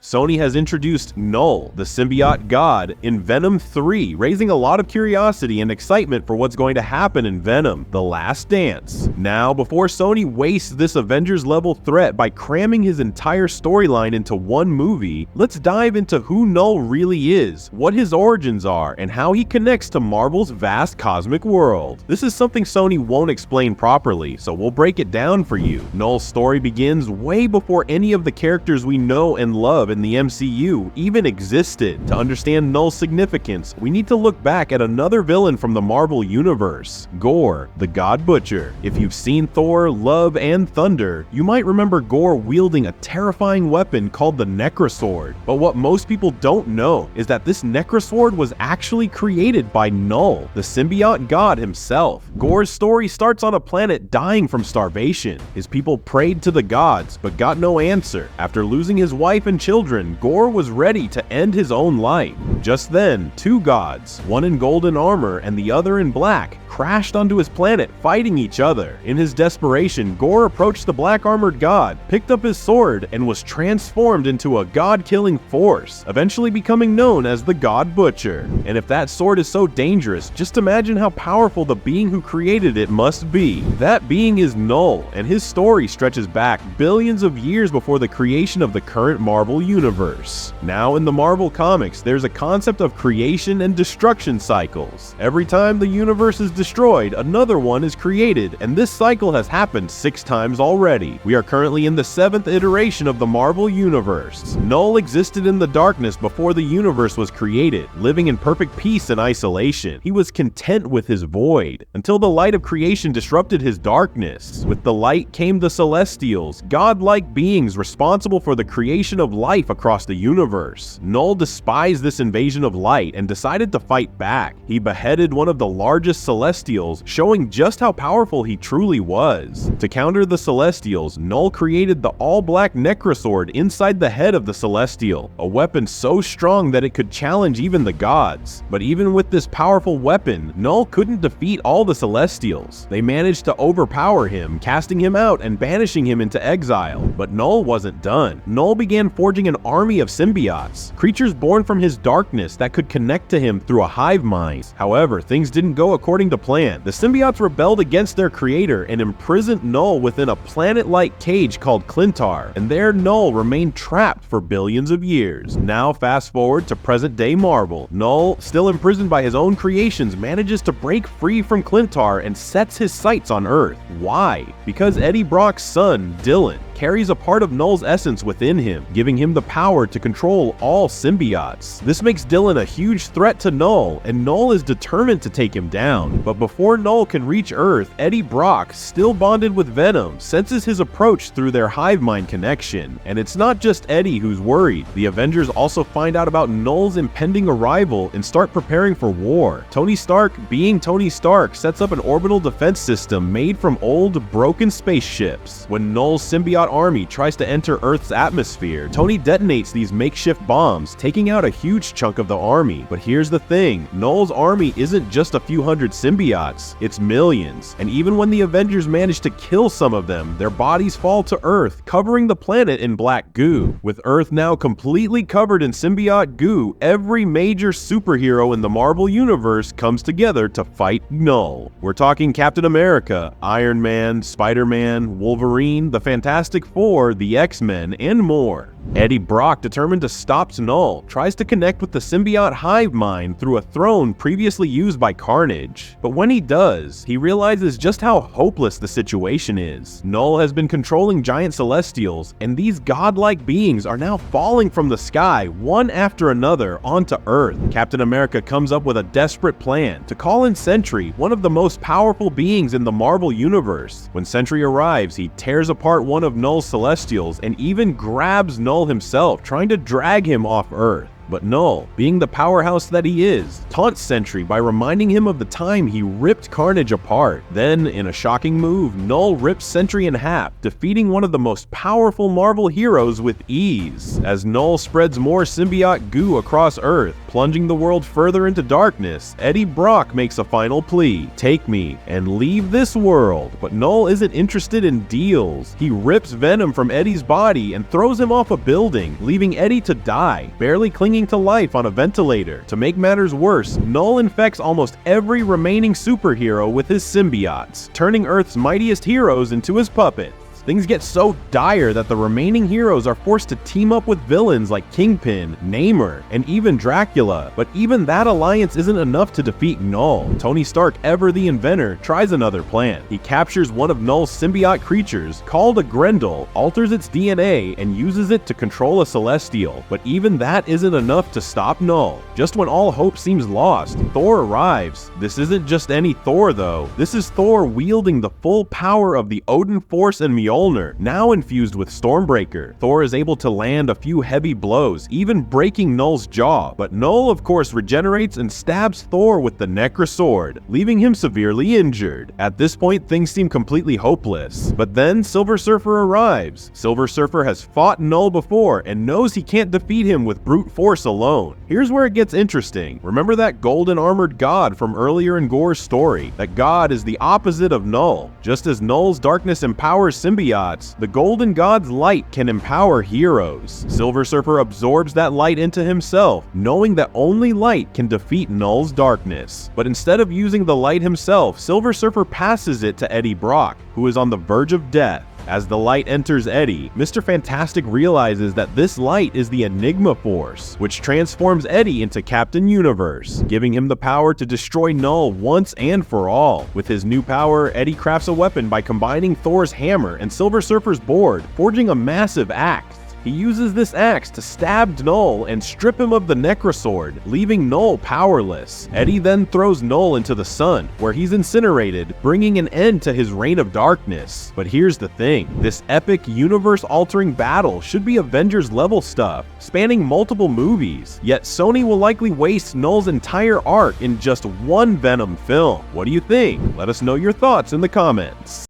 Sony has introduced Knull, the symbiote god, in Venom 3, raising a lot of curiosity and excitement for what's going to happen in Venom: The Last Dance. Now, before Sony wastes this Avengers-level threat by cramming his entire storyline into one movie, let's dive into who Knull really is, what his origins are, and how he connects to Marvel's vast cosmic world. This is something Sony won't explain properly, so we'll break it down for you. Knull's story begins way before any of the characters we know and love in the MCU even existed. To understand Knull's significance, we need to look back at another villain from the Marvel Universe, Gore, the God Butcher. If you've seen Thor, Love, and Thunder, you might remember Gore wielding a terrifying weapon called the Necrosword. But what most people don't know is that this Necrosword was actually created by Knull, the symbiote god himself. Gore's story starts on a planet dying from starvation. His people prayed to the gods, but got no answer. After losing his wife and children, Gore was ready to end his own life. Just then, two gods, one in golden armor and the other in black, crashed onto his planet, fighting each other. In his desperation, Gore approached the black-armored god, picked up his sword, and was transformed into a god-killing force, eventually becoming known as the God Butcher. And if that sword is so dangerous, just imagine how powerful the being who created it must be. That being is Knull, and his story stretches back billions of years before the creation of the current Marvel Universe. Now, in the Marvel comics, there's a concept of creation and destruction cycles. Every time the universe is destroyed, another one is created, and this cycle has happened 6 times already. We are currently in the 7th iteration of the Marvel Universe. Knull existed in the darkness before the universe was created, living in perfect peace and isolation. He was content with his void, until the light of creation disrupted his darkness. With the light came the Celestials, godlike beings responsible for the creation of life across the universe. Knull despised this invasion of light and decided to fight back. He beheaded one of the largest Celestials, showing just how powerful he truly was. To counter the Celestials, Knull created the all-black Necrosword inside the head of the Celestial, a weapon so strong that it could challenge even the gods. But even with this powerful weapon, Knull couldn't defeat all the Celestials. They managed to overpower him, casting him out and banishing him into exile. But Knull wasn't done. Knull began forging an army of symbiotes, creatures born from his darkness that could connect to him through a hive mind. However, things didn't go according to plan. The symbiotes rebelled against their creator and imprisoned Knull within a planet-like cage called Clintar, and there Knull remained trapped for billions of years. Now fast forward to present-day Marvel. Knull, still imprisoned by his own creations, manages to break free from Clintar and sets his sights on Earth. Why? Because Eddie Brock's son, Dylan, carries a part of Knull's essence within him, giving him the power to control all symbiotes. This makes Dylan a huge threat to Knull, and Knull is determined to take him down. But before Knull can reach Earth, Eddie Brock, still bonded with Venom, senses his approach through their hive mind connection. And it's not just Eddie who's worried. The Avengers also find out about Knull's impending arrival and start preparing for war. Tony Stark, being Tony Stark, sets up an orbital defense system made from old, broken spaceships. When Knull's symbiote army tries to enter Earth's atmosphere, Tony detonates these makeshift bombs, taking out a huge chunk of the army. But here's the thing, Knull's army isn't just a few hundred symbiotes, it's millions. And even when the Avengers manage to kill some of them, their bodies fall to Earth, covering the planet in black goo. With Earth now completely covered in symbiote goo, every major superhero in the Marvel Universe comes together to fight Knull. We're talking Captain America, Iron Man, Spider-Man, Wolverine, the Fantastic Four, the X-Men, and more. Eddie Brock, determined to stop Knull, tries to connect with the symbiote hive mind through a throne previously used by Carnage. But when he does, he realizes just how hopeless the situation is. Knull has been controlling giant Celestials, and these godlike beings are now falling from the sky, one after another, onto Earth. Captain America comes up with a desperate plan to call in Sentry, one of the most powerful beings in the Marvel Universe. When Sentry arrives, he tears apart one of Knull's Celestials and even grabs Knull himself, trying to drag him off Earth. But Knull, being the powerhouse that he is, taunts Sentry by reminding him of the time he ripped Carnage apart. Then, in a shocking move, Knull rips Sentry in half, defeating one of the most powerful Marvel heroes with ease. As Knull spreads more symbiote goo across Earth, Plunging the world further into darkness, Eddie Brock makes a final plea: take me and leave this world. But Knull isn't interested in deals. He rips Venom from Eddie's body and throws him off a building, leaving Eddie to die, barely clinging to life on a ventilator. To make matters worse, Knull infects almost every remaining superhero with his symbiotes, turning Earth's mightiest heroes into his puppets. Things get so dire that the remaining heroes are forced to team up with villains like Kingpin, Namor, and even Dracula. But even that alliance isn't enough to defeat Knull. Tony Stark, ever the inventor, tries another plan. He captures one of Knull's symbiote creatures, called a Grendel, alters its DNA, and uses it to control a Celestial. But even that isn't enough to stop Knull. Just when all hope seems lost, Thor arrives. This isn't just any Thor though. This is Thor wielding the full power of the Odin Force and Mjolnir, now infused with Stormbreaker. Thor is able to land a few heavy blows, even breaking Knull's jaw, but Knull of course regenerates and stabs Thor with the Necra Sword, leaving him severely injured. At this point, things seem completely hopeless. But then Silver Surfer arrives. Silver Surfer has fought Knull before and knows he can't defeat him with brute force alone. Here's where it gets interesting. Remember that golden armored god from earlier in Gore's story? That god is the opposite of Knull. Just as Knull's darkness empowers symbiotes, the golden god's light can empower heroes. Silver Surfer absorbs that light into himself, knowing that only light can defeat Knull's darkness. But instead of using the light himself, Silver Surfer passes it to Eddie Brock, who is on the verge of death. As the light enters Eddie, Mr. Fantastic realizes that this light is the Enigma Force, which transforms Eddie into Captain Universe, giving him the power to destroy Knull once and for all. With his new power, Eddie crafts a weapon by combining Thor's hammer and Silver Surfer's board, forging a massive axe. He uses this axe to stab Knull and strip him of the Necra Sword, leaving Knull powerless. Eddie then throws Knull into the sun, where he's incinerated, bringing an end to his reign of darkness. But here's the thing, this epic universe-altering battle should be Avengers-level stuff, spanning multiple movies. Yet Sony will likely waste Knull's entire arc in just one Venom film. What do you think? Let us know your thoughts in the comments.